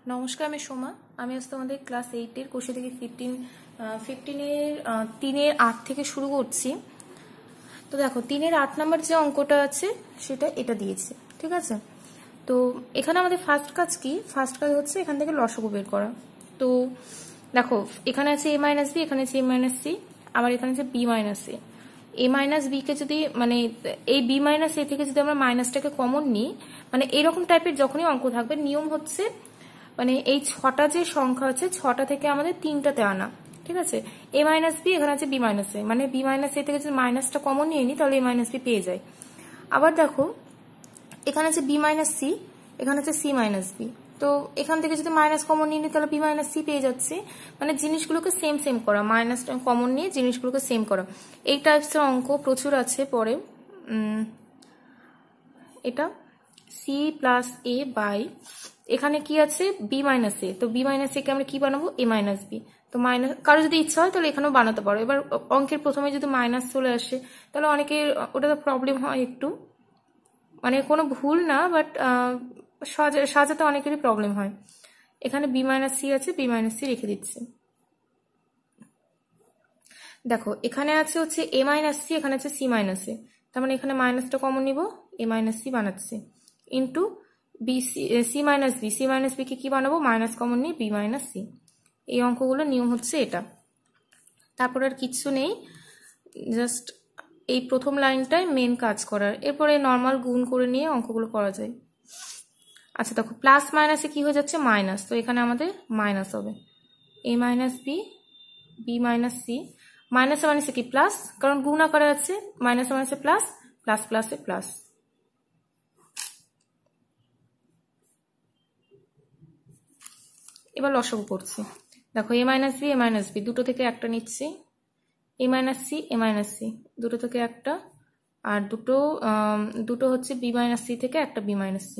নমস্কার, আমি সোমা। আমি আজ তোমাদের ক্লাস 8-এর কোষে থেকে 15-এর 3-এর 8 থেকে শুরু করছি। তো দেখো 3-এর 8 নাম্বার যে অঙ্কটা আছে সেটা এটা দিয়েছে, ঠিক আছে। তো এখানে আমাদের ফার্স্ট কাজ কি? ফার্স্ট কাজ হচ্ছে এখান থেকে লসাগু বের করা। তো দেখো এখানে আছে a - b, এখানে আছে a - c, আবার এখানে আছে b - a। a - b কে যদি মানে এই b - a থেকে যদি আমরা মাইনাসটাকে কমন নিই, মানে এরকম টাইপের যখনই অঙ্ক থাকবে নিয়ম হচ্ছে মানে এই 6টা যে সংখ্যা আছে 6টা থেকে আমাদের 3টাতে আনা, ঠিক আছে। a - b এখানে আছে b - a, মানে b - a থেকে যদি মাইনাসটা কমন নিয়ে নিই তাহলে a - b পেয়ে যায়। আবার দেখো এখানে আছে b - c, এখানে আছে c - b, তো এখান থেকে যদি মাইনাস কমন নিয়ে নিই তাহলে b - c পেয়ে যাচ্ছে। মানে জিনিসগুলোকে সেম সেম করা, মাইনাস কমন নিয়ে জিনিসগুলোকে সেম করা, এই টাইপসের অঙ্ক প্রচুর আছে। পরে এটা c প্লাস a বাই এখানে কি আছে b - a, তো b - a কে আমরা কি বানাবো a - b। তো মাইনাস কারো যদি ইচ্ছা হয় তাহলে এখানেও বানাতে পারো। এবার অঙ্কের প্রথমে যদি মাইনাস চলে আসে তাহলে অনেকের ওটা তো প্রবলেম হয় একটু, মানে কোনো ভুল না, বাট সাজাতে অনেকেরই প্রবলেম হয়। এখানে b - c আছে, b - c রেখে দিচ্ছি। দেখো এখানে আছে হচ্ছে a - c, এখানে আছে c - a, তার মানে এখানে মাইনাসটা কমন নিব, a - c বানাচ্ছি ইন্টু c - b কে কি বানাবো মাইনাস কমন নিয়ে b - c। এই অঙ্কগুলো নিয়ম হচ্ছে এটা। তারপর আর কিচ্ছু নেই, জাস্ট এই প্রথম লাইনটাই মেন কাজ করার, এরপরে নর্মাল গুণ করে নিয়ে অঙ্কগুলো করা যায়। আচ্ছা দেখো প্লাস মাইনাসে কি হয়ে যাচ্ছে মাইনাস, তো এখানে আমাদের মাইনাস হবে a - b, b - c, মাইনাসে মাইনাসে কি প্লাস, কারণ গুণ আকারে আছে, মাইনাসে মাইনাসে প্লাস, প্লাস প্লাসে প্লাস। এবার লসাগু করছি। দেখো a - b, a - b দুটো থেকে একটা নিচ্ছি, a - c, a - c দুটো থেকে একটা, আর দুটো হচ্ছে b - c থেকে একটা b - c।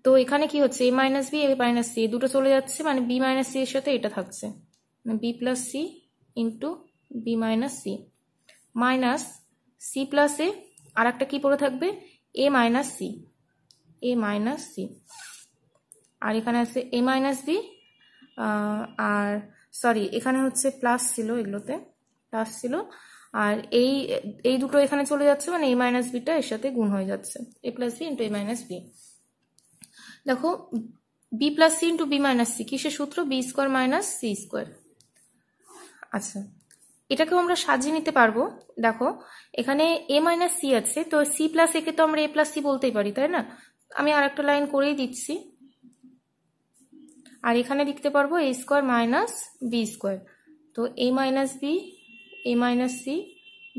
তো এখানে কি হচ্ছে a - b, a - c দুটো চলে যাচ্ছে, মানে b - c এর সাথে এটা থাকছে, b plus c into b - c minus c plus a, আর একটা কি পড়ে থাকবে a - c, a - c, আর এখানে আছে a - b, আর সরি এখানে হচ্ছে প্লাস ছিল, এগুলোতে প্লাস ছিল, আর এই দুটো এখানে চলে যাচ্ছে, মানে a - bটা এর সাথে গুণ হয়ে যাচ্ছে, a plus b into a - b। দেখো b plus c into b - c কিসের সূত্র, b square minus c square. আচ্ছা এটাকেও আমরা সাজিয়ে নিতে পারবো। দেখো এখানে a - c আছে, তো c প্লাস a কে তো আমরা a প্লাস c বলতেই পারি, তাই না। আমি আর একটা লাইন করেই দিচ্ছি, আর এখানে লিখতে পারবো a square minus b square, তো a - b, a - c,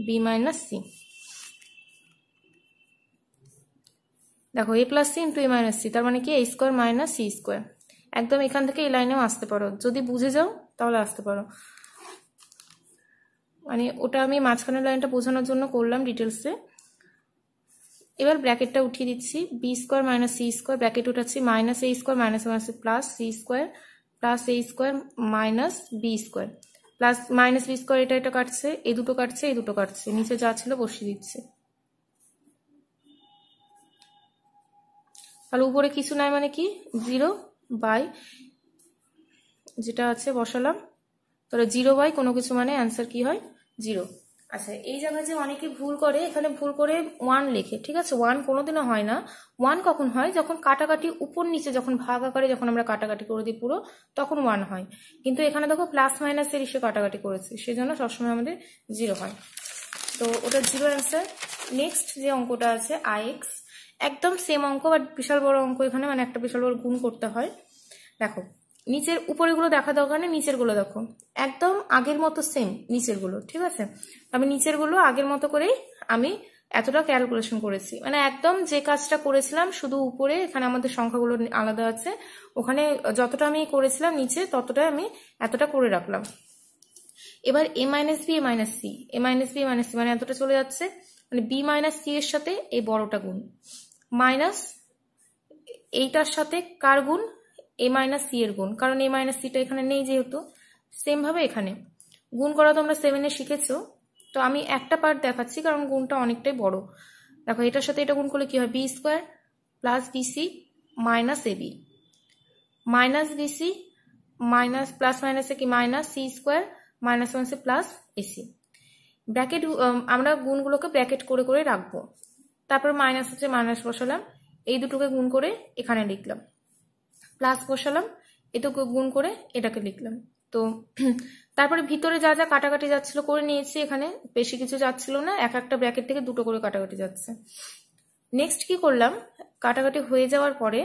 b - c। দেখো a plus c into a - c, তার মানে কি a square minus c square. একদম এখান থেকে এই লাইনেও আসতে পারো, যদি বুঝে যাও তাহলে আসতে পারো, মানে ওটা আমি মাঝখানের লাইনটা বোঝানোর জন্য করলাম ডিটেলসে। এবার ব্র্যাকেটটা উঠিয়ে দিচ্ছি, B square minus C square, bracket উঠাচ্ছি, minus A square minus plus C square plus A square minus B square, plus minus B square, এটা কাটছে, এই দুটো কাটছে, এই দুটো কাটছে, নিচে যা ছিল বসিয়ে দিচ্ছে। তাহলে উপরে কিছু নাই, মানে কি 0 বাই যেটা আছে বসালাম, তাহলে 0 বাই কোনো কিছু, মানে অ্যান্সার কি হয় 0। আচ্ছা এই জায়গায় যে অনেকে ভুল করে, এখানে ভুল করে 1 লেখে, ঠিক আছে। 1 কোনোদিনও হয় না। 1 কখন হয়, যখন কাটাকাটি উপর নিচে, যখন ভাগ আকারে যখন আমরা কাটাকাটি করে দিই পুরো, তখন 1 হয়। কিন্তু এখানে দেখো প্লাস মাইনাসের ইসে কাটাকাটি করেছে, সেজন্য সবসময় আমাদের 0 হয়, তো ওটা 0 অ্যান্সার। নেক্সট যে অঙ্কটা আছে IX, একদম সেম অঙ্ক, বাট বিশাল বড় অঙ্ক এখানে, মানে একটা বিশাল বড় গুণ করতে হয়। দেখো নিচের উপরেগুলো দেখা দরকার নেই, নিচের গুলো দেখো একদম আগের মতো সেম, নিচের গুলো ঠিক আছে। আমি নিচের গুলো আগের মতো করেই আমি এতটা ক্যালকুলেশন করেছি, মানে একদম যে কাজটা করেছিলাম, শুধু উপরে এখানে আমাদের সংখ্যাগুলো আলাদা আছে, ওখানে যতটা আমি করেছিলাম নিচে ততটাই আমি এতটা করে রাখলাম। এবার a - b, a - c, a - b, a - c মানে এতটা চলে যাচ্ছে, মানে b - c এর সাথে এই বড়টা গুণ, মাইনাস এইটার সাথে কার গুণ a - c এর গুণ, কারণ a - c টা এখানে নেই যেহেতু। সেম ভাবে এখানে গুণ করা তোমরা 7-এ শিখেছো, তো আমি একটা পার্ট দেখাচ্ছি কারণ গুণটা অনেকটাই বড়। দেখো এটার সাথে এটা গুণ করলে কি হয়, B square plus BC minus AB minus BC minus plus minus की माइनस सी स्क्वायर माइनस 1 से प्लस एसी ব্র্যাকেট আমরা গুণগুলোকে ব্র্যাকেট করে করে রাখবো তারপর মাইনাস হচ্ছে মাইনাস বসালাম এই দুটোকে গুণ করে এখানে লিখলাম প্লাস বসালাম এটাকে গুণ করে এটাকে লিখলাম তো তারপরে ভিতরে যা যা কাটাকাটি যাচ্ছিল করে নিয়েছি এখানে বেশি কিছু যাচ্ছিল না এক একটা ব্র্যাকেট থেকে দুটো করে কাটাকাটি যাচ্ছে নেক্সট কি করলাম কাটাকাটি হয়ে যাওয়ার পরে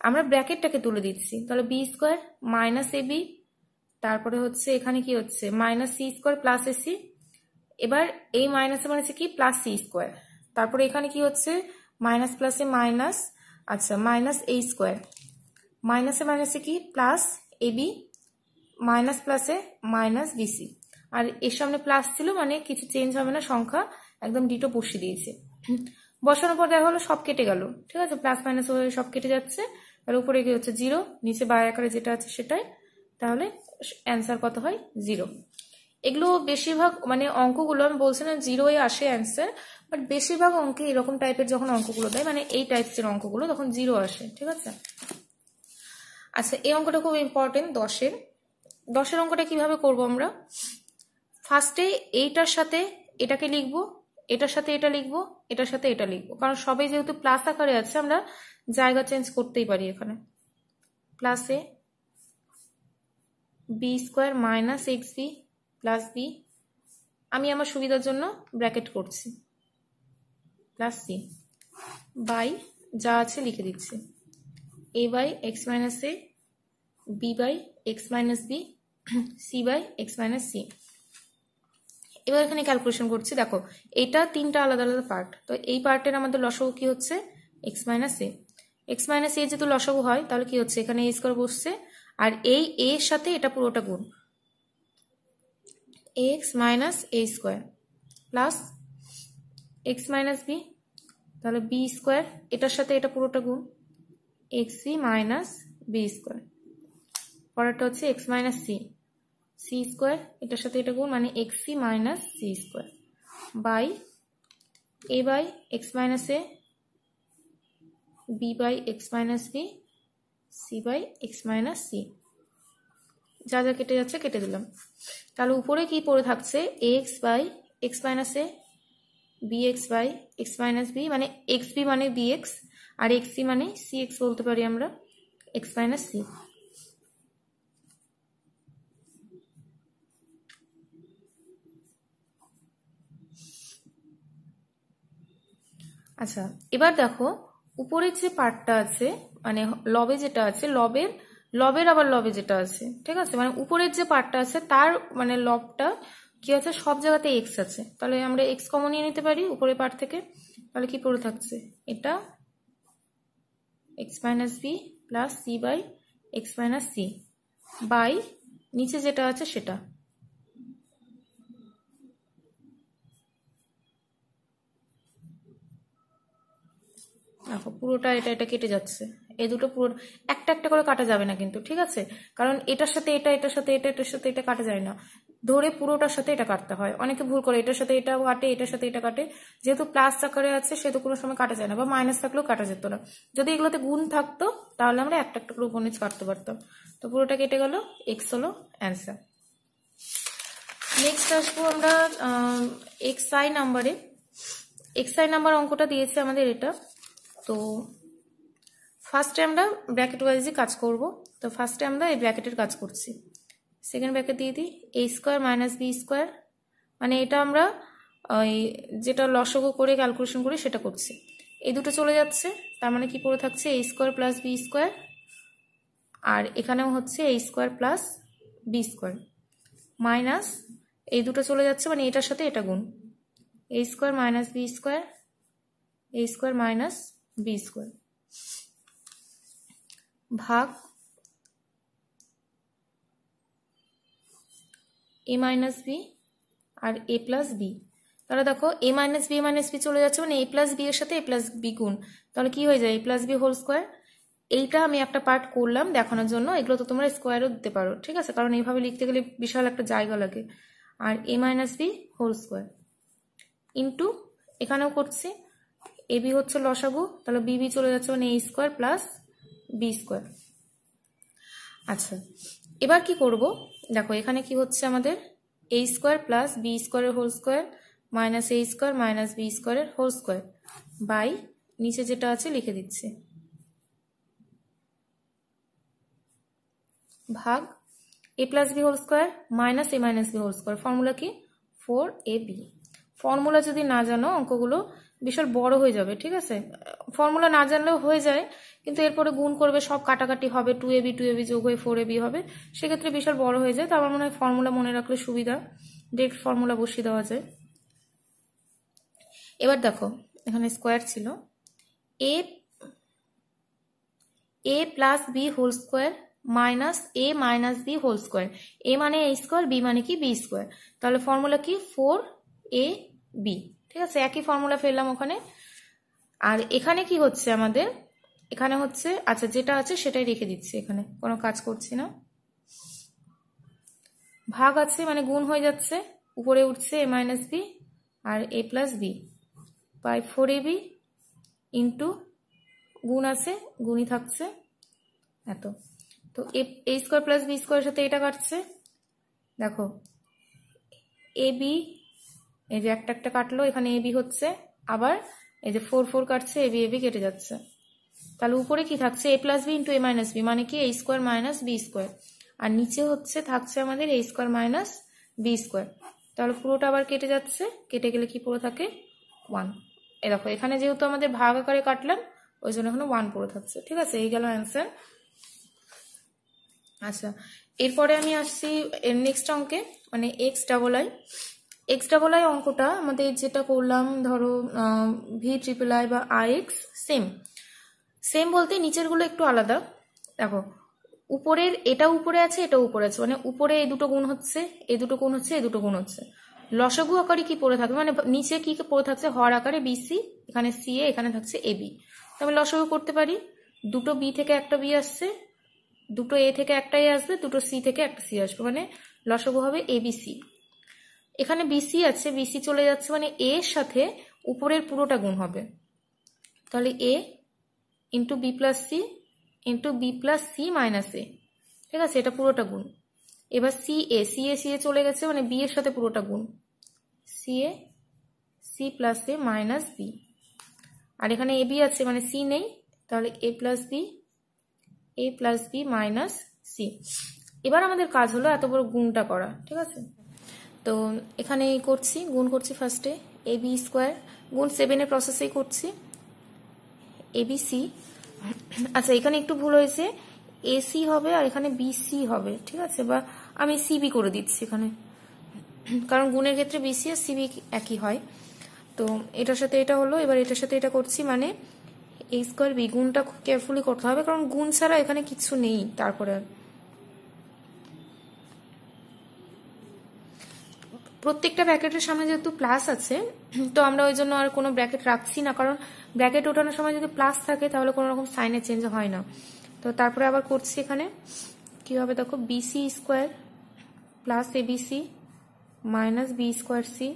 আমরা ব্র্যাকেটটাকে তুলে দিচ্ছি তাহলে বি স্কয়ার মাইনাস এবি তারপরে হচ্ছে এখানে কি হচ্ছে minus C square plus AC এবার এই মাইনাসে মানে কি প্লাস সি স্কয়ার তারপরে এখানে কি হচ্ছে মাইনাস প্লাসে মাইনাস আচ্ছা মাইনাস এ স্কয়ার মাইনাসে মাইনাসে কি প্লাস এবি মাইনাস প্লাসে মাইনাস বিসি আর এর সামনে প্লাস ছিল মানে কিছু চেঞ্জ হবে না সংখ্যা একদম ডিটো বসিয়ে দিয়েছে বসানোর পর দেখা হলো সব কেটে গেল ঠিক আছে প্লাস মাইনাস হয়ে সব কেটে যাচ্ছে আর উপরে কি হচ্ছে 0 নিচে বাই আকারে যেটা আছে সেটাই তাহলে অ্যান্সার কত হয় 0 এগুলো বেশিরভাগ মানে অঙ্কগুলো আমি বলছি না 0 এ আসে অ্যান্সার বাট বেশিরভাগ অঙ্কে এরকম টাইপের যখন অঙ্কগুলো দেয় মানে এই টাইপসের অঙ্কগুলো তখন 0 আসে ঠিক আছে আচ্ছা এই অঙ্কটা খুব ইম্পর্টেন্ট 10 এর অঙ্কটা কিভাবে করব আমরা ফার্স্টে এইটার সাথে এটাকে লিখব এটার সাথে এটা লিখব এটার সাথে এটা লিখব কারণ সবাই যেহেতু প্লাস আকারে আছে আমরা জায়গা চেঞ্জ করতেই পারি এখানে প্লাসে B square minus X B plus B আমি আমার সুবিধার জন্য ব্র্যাকেট করছি প্লাস সি বাই যা আছে লিখে দিচ্ছি a by X minus A B by X minus B C by X minus C এবার এখানে ক্যালকুলেশন করছি দেখো এটা তিনটা আলাদা আলাদা পার্ট তো এই পার্টের আমাদের লসাগু কি হচ্ছে এক্স মাইনাস এ যেহেতু লসাগু হয় তাহলে কি হচ্ছে এখানে এ স্কয়ার বসছে আর এই এ এর সাথে এটা পুরোটা গুণ x minus A square plus x minus B তাহলে বি স্কয়ার এটার সাথে এটা পুরোটা গুণ x B minus B square পরেরটা হচ্ছে এক্স মাইনাস সি স্কয়ার এটার সাথে এটা গুণ মানে X C minus C square by A by X minus A B by X minus B C by X minus C যা যা কেটে যাচ্ছে কেটে দিলাম তাহলে উপরে কি পড়ে থাকছে X by X minus A B X by X minus B মানে এক্স বি মানে বি এক্স আর এক্স সি মানে সি এক্স বলতে পারি আমরা এক্স মাইনাস সি আচ্ছা এবার দেখো উপরের যে পার্টটা আছে মানে লবে যেটা আছে লবের আবার লবে যেটা আছে ঠিক আছে মানে উপরের যে পার্টটা আছে তার মানে লবটা কি আছে সব জায়গাতে এক্স আছে তাহলে আমরা এক্স কমন নিয়ে নিতে পারি উপরের পার্ট থেকে তাহলে কি পড়ে থাকছে এটা X minus B plus C by X minus C by নিচে যেটা আছে সেটা দেখো পুরোটা এটা কেটে যাচ্ছে এই দুটো পুরো একটা একটা করে কাটা যাবে না কিন্তু ঠিক আছে কারণ এটার সাথে এটা এটার সাথে এটা এটার সাথে এটা কাটা যায় না ধরে পুরোটার সাথে এটা কাটতে হয় অনেকে ভুল করে এটার সাথে এটা কাটে এটার সাথে এটা কাটে যেহেতু প্লাস আকারে আছে সেহেতু কোনো সময় কাটা যায় না বা মাইনাস থাকলেও কাটা যেত না যদি এগুলোতে গুণ থাকতো তাহলে আমরা একটা একটা করে উপনিচ কাটতে পারতাম তো পুরোটা কেটে গেল এক্স হলো অ্যান্সার নেক্সট আসবো আমরা এক্স আই নাম্বার অঙ্কটা দিয়েছে আমাদের এটা তো ফার্স্টে আমরা ব্র্যাকেট ওয়াইজই কাজ করব তো ফার্স্টে আমরা এই ব্র্যাকেটের কাজ করছি সেকেন্ড ব্র্যাকেট দিয়ে দিই এ স্কয়ার মাইনাস বি স্কয়ার মানে এটা আমরা যেটা লসাগু করে ক্যালকুলেশন করি সেটা করছি এই দুটো চলে যাচ্ছে তার মানে কি পড়ে থাকছে A square plus B square আর এখানেও হচ্ছে A square plus B square minus এই দুটো চলে যাচ্ছে মানে এটার সাথে এটা গুণ A square minus B square A square minus B square ভাগ এ মাইনাস বি আর এ প্লাস বি তাহলে দেখো এ মাইনাস বি চলে যাচ্ছে মানে এ প্লাস বি এর সাথে এ প্লাস বি গুণ তাহলে কি হয়ে যায় এ প্লাস বি হোল স্কোয়ার এইটা আমি একটা পার্ট করলাম দেখানোর জন্য এগুলো তো তোমরা স্কোয়ারও দিতে পারো ঠিক আছে কারণ এইভাবে লিখতে গেলে বিশাল একটা জায়গা লাগে আর A minus B whole square into এখানেও করছি এ বি হচ্ছে লসাগু তাহলে বি চলে যাচ্ছে মানে এ স্কোয়ার প্লাস বি স্কোয়ার আচ্ছা, এবার কি করব দেখো, এখানে কি হচ্ছে আমাদের a স্কোয়ার প্লাস বি স্কোয়ারের whole square minus a square minus B স্কোয়ারের হোল স্কোয়ার বাই নিচে যেটা আছে লিখে দিচ্ছি ভাগ a plus B whole square minus a minus B whole square. Formula কি 4ab। ফর্মুলা যদি না জানো অঙ্কগুলো বিশাল বড় হয়ে যাবে, ঠিক আছে? ফর্মুলা না জানলেও হয়ে যায়, কিন্তু এরপরে গুণ করবে, সব কাটাকাটি হবে, 2ab যোগ হয়ে 4ab হবে, সেক্ষেত্রে বিশাল বড় হয়ে যায়। তো আমার মনে হয় ফর্মুলা মনে রাখলে সুবিধা, ডিরেক্ট ফর্মুলা বসিয়ে দেওয়া যায়। এবার দেখো এখানে স্কোয়ার ছিল a plus B whole square minus a minus B whole square. a মানে a স্কোয়ার, b মানে কি b স্কোয়ার। তাহলে ফর্মুলা কি 4ab, ঠিক আছে? একই ফর্মুলা ফেললাম ওখানে। আর এখানে কি হচ্ছে আমাদের, এখানে হচ্ছে আচ্ছা যেটা আছে সেটাই রেখে দিচ্ছি, এখানে কোনো কাজ করছি না। ভাগ আছে মানে গুণ হয়ে যাচ্ছে, উপরে উঠছে a মাইনাস বি আর a plus B by 4ab into গুণ আছে, গুণই থাকছে এত। তো a স্কোয়ার প্লাস বি স্কোয়ারের সাথে এটা কাটছে, দেখো এ বি, এই যে একটা একটা কাটলো, এখানে এ বি হচ্ছে, আবার এই যে 4 4 কাটছে, এ বি কেটে যাচ্ছে। তাহলে উপরে কি থাকছে a plus B into a minus B, মানে কি a square minus B square, আর নিচে হচ্ছে থাকছে আমাদের a square minus B square. তাহলে পুরোটা আবার কেটে যাচ্ছে, কেটে গেলে কি পুরো থাকে 1। এ দেখো এখানে যেহেতু আমাদের ভাগ আকারে কাটলাম ওই জন্য এখানে 1 পুরো থাকছে, ঠিক আছে? এই গেল অ্যান্সার। আচ্ছা, এরপরে আমি আসছি নেক্সট অঙ্কে, মানে এক্স ডাবল আই অঙ্কটা আমাদের যেটা করলাম, ধরো ভি ট্রিপল আই বা আই এক্স সেম বলতে নিচেরগুলো একটু আলাদা। দেখো উপরের এটা উপরে আছে, এটা উপরে আছে, মানে উপরে এই দুটো গুণ হচ্ছে, এই দুটো গুণ হচ্ছে, এই দুটো গুণ হচ্ছে। লসাগু আকারে কি পড়ে থাকবে, মানে নিচে কি পড়ে থাকছে হর আকারে বিসি, এখানে সি এ, এখানে থাকছে এবি। তো আমি লসাগু করতে পারি, দুটো বি থেকে একটা বি আসছে, দুটো এ থেকে একটা এ আসবে, দুটো সি থেকে একটা সি আসবে, মানে লসাগু হবে এবিসি। এখানে বিসি আছে, বিসি চলে যাচ্ছে, মানে এ এর সাথে উপরের পুরোটা গুণ হবে। তাহলে A into B plus C into B plus C minus A, ঠিক আছে? এটা পুরোটা গুণ। এবার সি এ চলে গেছে, মানে বি এর সাথে পুরোটা গুণ, সি প্লাস এ মাইনাস বি। আর এখানে এ বি আছে, মানে সি নেই, তাহলে এ প্লাস বি মাইনাস সি। এবার আমাদের কাজ হলো এত বড় গুণটা করা, ঠিক আছে? তো এখানে করছি, গুণ করছি ফার্স্টে এ বি স্কোয়ার, গুণ 7-এর প্রসেসেই করছি এবিসি। আচ্ছা এখানে একটু ভুল হয়েছে, এসি হবে আর এখানে বিসি হবে, ঠিক আছে? বা আমি সিবি করে দিচ্ছি এখানে, কারণ গুণের ক্ষেত্রে বিসি আর সিবি একই হয়। তো এটার সাথে এটা হলো, এবার এটার সাথে এটা করছি, মানে এ স্কোয়ার বি। গুণটা খুব কেয়ারফুলি করতে হবে, কারণ গুণ ছাড়া এখানে কিছু নেই। তারপরে প্রত্যেকটা ব্র্যাকেটের সামনে যেহেতু প্লাস আছে, তো আমরা ওই জন্য আর কোনো ব্র্যাকেট রাখছি না, কারণ ব্র্যাকেট ওঠানোর সময় যদি প্লাস থাকে তাহলে কোনো রকম সাইনে চেঞ্জ হয় না। তো তারপরে আবার করছি, এখানে কি হবে দেখো, BC square plus ABC minus B square C,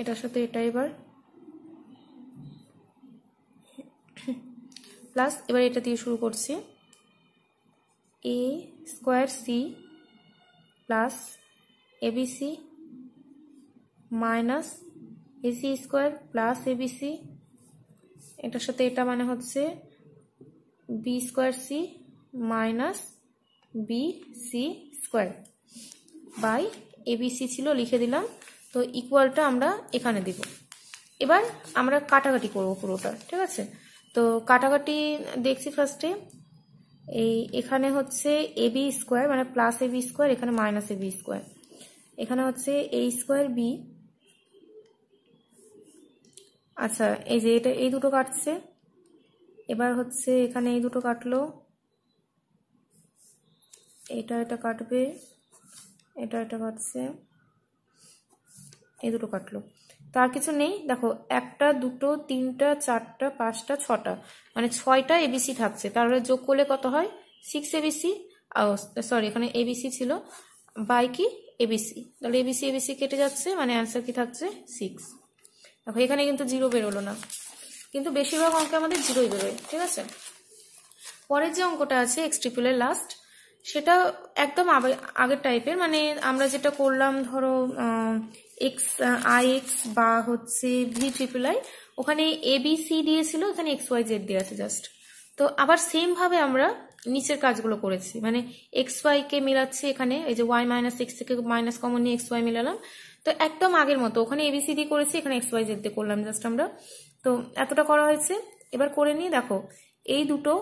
এটার সাথে এটা এবার প্লাস, এবার এটা দিয়ে শুরু করছি a square c plus ABC minus ac square plus abc, এটার সাথে এটা মানে হচ্ছে b square c minus B c square by abc ছিল, লিখে দিলাম। তো ইকুয়ালটা আমরা এখানে দিব। এবার আমরা কাটাকাটি করবো পুরোটা, ঠিক আছে? তো কাটাকাটি দেখছি ফার্স্টে, এখানে হচ্ছে এবি স্কোয়ার মানে প্লাস এবি স্কোয়ার, এখানে মাইনাস এবি স্কোয়ার, এখানে হচ্ছে এ স্কোয়ার বি। আচ্ছা এই যে এটা, এই দুটো কাটছে, এবার হচ্ছে এখানে এই দুটো কাটলো, এটা কাটবে, এটা কাটছে, এই দুটো কাটলো। তার কিছু নেই, দেখো 1 2 3 4 5 6টা, মানে 6টা এবিসি থাকছে। তাহলে যোগ করলে কত হয় 6 এবিসি, সরি এখানে এবিসি ছিল বাই কি এবিসি, তাহলে এবিসি কেটে যাচ্ছে, মানে অ্যান্সার কি থাকছে 6। দেখো এখানে কিন্তু 0 বেরোলো না, কিন্তু বেশিরভাগ অঙ্কে আমাদের 0ই বেরোয়, ঠিক আছে? পরের যে অঙ্কটা আছে এক্স ট্রিপলের লাস্ট, সেটা একদম আগের টাইপের, মানে আমরা যেটা করলাম ধরো এক্স আই এক্স বা হচ্ছে ভি ট্রিপল আই, ওখানে এ বি সি দিয়েছিল, এখানে এক্স ওয়াই জেড দিয়ে আছে জাস্ট। তো আবার সেম ভাবে আমরা নিচের কাজগুলো করেছি, মানে এক্স ওয়াই কে মিলাচ্ছি এখানে, এই যে ওয়াই মাইনাস এক্স থেকে মাইনাস কমন নিয়ে এক্স ওয়াই মিলালাম। তো একদম আগের মতো ওখানে এবিসিডি করেছি, এখানে এক্স ওয়াই জেড দিয়ে করলাম জাস্ট আমরা। তো এতটা করা হয়েছে। এবার করে নিয়ে দেখো এই দুটো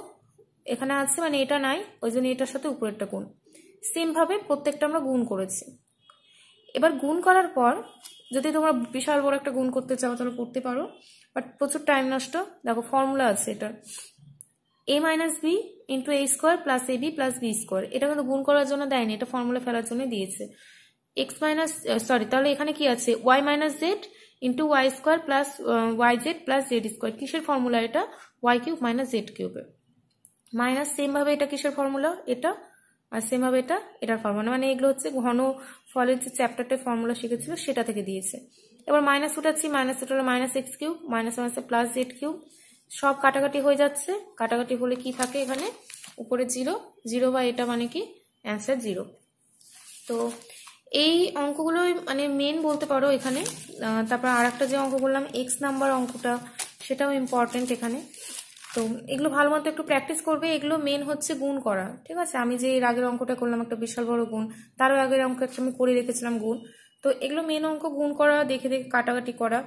এখানে আছে, মানে এটা নাই, ওই জন্য এটার সাথে উপরেরটা গুণ। সেম ভাবে প্রত্যেকটা আমরা গুণ করেছি। এবার গুণ করার পর যদি তোমরা বিশাল বড় একটা গুণ করতে চাও তাহলে করতে পারো, বাট প্রচুর টাইম নষ্ট। দেখো ফর্মুলা আছে এটা, a minus B into A square plus A B plus B square. এটা কিন্তু গুণ করার জন্য দেয়নি, এটা ফর্মুলা ফেলার জন্য দিয়েছে। এক্স মাইনাস সরি, তাহলে এখানে কি আছে, Y minus Z into Y square plus Y Z plus Z square. কিসের ফর্মুলা এটা, ওয়াই কিউব মাইনাস জেড কিউবের। মাইনাস সেম ভাবে এটা কিসের ফর্মুলা, এটা, আর সেম ভাবে এটা এটার ফর্মুলা, মানে এগুলো হচ্ছে ঘন ফলের যে চ্যাপ্টারটার ফর্মুলা শিখেছিল সেটা থেকে দিয়েছে। এবার মাইনাস উঠাচ্ছি, মাইনাস উঠালো minus x cube, minus minus plus Z cube, সব কাটাকাটি হয়ে যাচ্ছে। কাটাকাটি হলে কি থাকে এখানে, উপরে জিরো, জিরো বা এটা মানে কি অ্যান্সার জিরো। তো এই অঙ্কগুলোই মানে মেন বলতে পারো এখানে। তারপর আর একটা যে অঙ্ক করলাম এক্স নাম্বার অঙ্কটা, সেটাও ইম্পর্টেন্ট এখানে। তো এগুলো ভালো মতো একটু প্র্যাকটিস করবে। এগুলো মেন হচ্ছে গুণ করা, ঠিক আছে। আমি যে এর আগের অঙ্কটা করলাম একটা বিশাল বড় গুণ, তারও আগের অঙ্ক একটা আমি করে রেখেছিলাম গুণ। তো এগুলো মেন অঙ্ক গুণ করা, দেখে দেখে কাটাকাটি করা।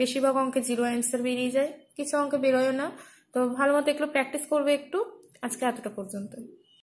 বেশিরভাগ অঙ্কে জিরো অ্যান্সার বেরিয়ে যায়, কিছু অঙ্কে বেরোয় না। তো ভালো মতো এগুলো প্র্যাকটিস করবে একটু। আজকে এতটা পর্যন্ত।